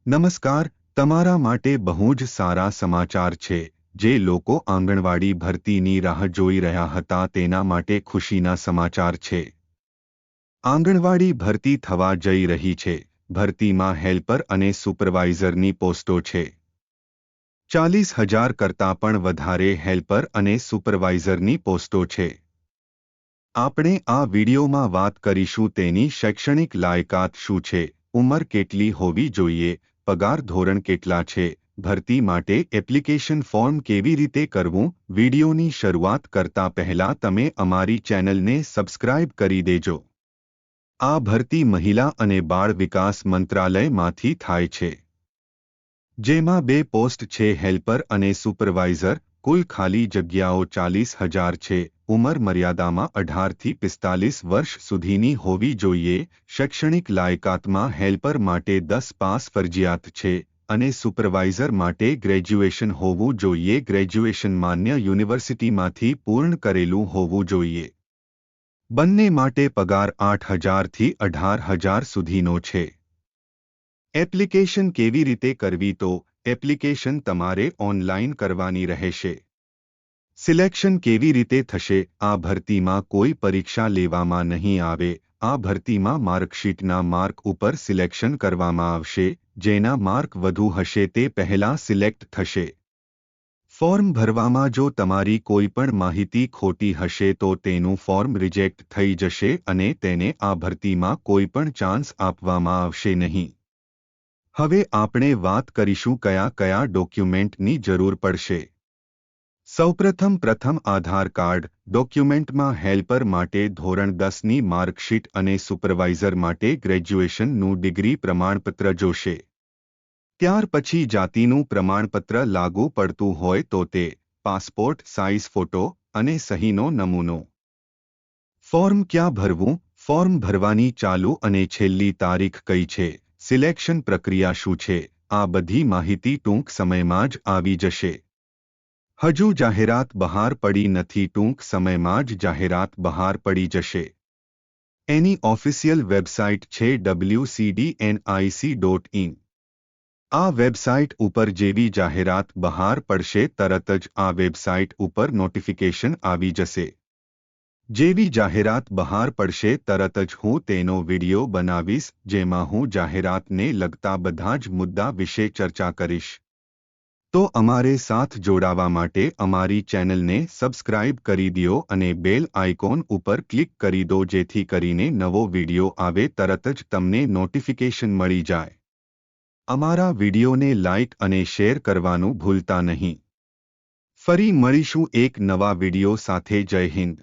નમસ્કાર, તમારા માટે બહુ જ સારા સમાચાર છે. જે લોકો આંગણવાડી ભરતીની રાહ જોઈ રહ્યા હતા તેના માટે ખુશીના સમાચાર છે. આંગણવાડી ભરતી થવા જઈ રહી છે. ભરતીમાં હેલ્પર અને સુપરવાઇઝરની પોસ્ટો છે. 40,000 કરતાં પણ વધારે હેલ્પર અને સુપરવાઇઝરની પોસ્ટો છે. આપણે આ વિડીયોમાં વાત કરીશું તેની શૈક્ષણિક લાયકાત શું છે, ઉંમર કેટલી હોવી જોઈએ, પગાર ધોરણ કેટલા છે, ભરતી માટે એપ્લિકેશન ફોર્મ કેવી રીતે કરવું. વિડીયોની શરૂઆત કરતા પહેલા તમે અમારી ચેનલને સબસ્ક્રાઇબ કરી દેજો. આ ભરતી મહિલા અને બાળ વિકાસ મંત્રાલયમાંથી થાય છે. જેમાં 2 પોસ્ટ છે, હેલ્પર અને સુપરવાઇઝર. કુલ ખાલી જગ્યાઓ 40,000 છે. ઉંમર મર્યાદામાં 18 થી 45 વર્ષ સુધીની હોવી જોઈએ. શૈક્ષણિક લાયકાતમાં હેલ્પર માટે 10 પાસ ફરજિયાત છે અને સુપરવાઇઝર માટે ગ્રેજ્યુએશન હોવું જોઈએ. ગ્રેજ્યુએશન માન્ય યુનિવર્સિટીમાંથી પૂર્ણ કરેલું હોવું જોઈએ. બંને માટે પગાર 8,000 થી 18,000 સુધીનો છે. એપ્લિકેશન કેવી રીતે કરવી? તો એપ્લિકેશન તમારે ઓનલાઈન કરવાની રહેશે. સિલેક્શન કેવી રીતે થશે? આ ભરતીમાં કોઈ પરીક્ષા લેવામાં નહીં આવે. આ ભરતીમાં માર્કશીટના માર્ક ઉપર સિલેક્શન કરવામાં આવશે. જેના માર્ક વધુ હશે તે પહેલા સિલેક્ટ થશે. ફોર્મ ભરવામાં જો તમારી કોઈ પણ માહિતી ખોટી હશે તો તેનું ફોર્મ રિજેક્ટ થઈ જશે અને તેને આ ભરતીમાં કોઈ પણ ચાન્સ આપવામાં આવશે નહીં. હવે આપણે વાત કરીશું કયા કયા ડોક્યુમેન્ટની જરૂર પડશે. પ્રથમ આધાર કાર્ડ. ડોક્યુમેન્ટમાં હેલ્પર માટે ધોરણ 10ની માર્કશીટ અને સુપરવાઇઝર માટે ગ્રેજ્યુએશનનું ડિગ્રી પ્રમાણપત્ર જોશે. ત્યાર પછી જાતિનું પ્રમાણપત્ર લાગુ પડતું હોય તો તે, પાસપોર્ટ સાઇઝ ફોટો અને સહીનો નમૂનો. ફોર્મ ક્યાં ભરવું? ફોર્મ ભરવાની ચાલુ અને છેલ્લી તારીખ કઈ છે? સિલેક્શન પ્રક્રિયા શું છે? આ બધી માહિતી ટૂંક સમયમાં જ આવી જશે. હજુ જાહેરાત બહાર પડી નથી. ટૂંક સમયમાં જ જાહેરાત બહાર પડી જશે. એની ઓફિશિયલ વેબસાઇટ છે wcdnic.in. આ વેબસાઇટ ઉપર જેવી જાહેરાત બહાર પડશે તરત જ આ વેબસાઇટ ઉપર નોટિફિકેશન આવી જશે. જેવી જાહેરાત બહાર પડશે તરત જ હું તેનો વિડિયો બનાવીશ જેમાં હું જાહેરાતને લગતા બધા જ મુદ્દા વિશે ચર્ચા કરીશ. તો અમારે સાથ જોડાવા માટે અમારી ચેનલને સબસ્ક્રાઇબ કરી દો અને બેલ આઇકોન ઉપર ક્લિક કરી દો જેથી કરીને નવો વિડિયો આવે તરત જ તમને નોટિફિકેશન મળી જાય. અમારા વિડિયોને લાઇક અને શેર કરવાનું ભૂલતા નહીં. ફરી મળીશું એક નવા વિડિયો સાથે. જય હિન્દ.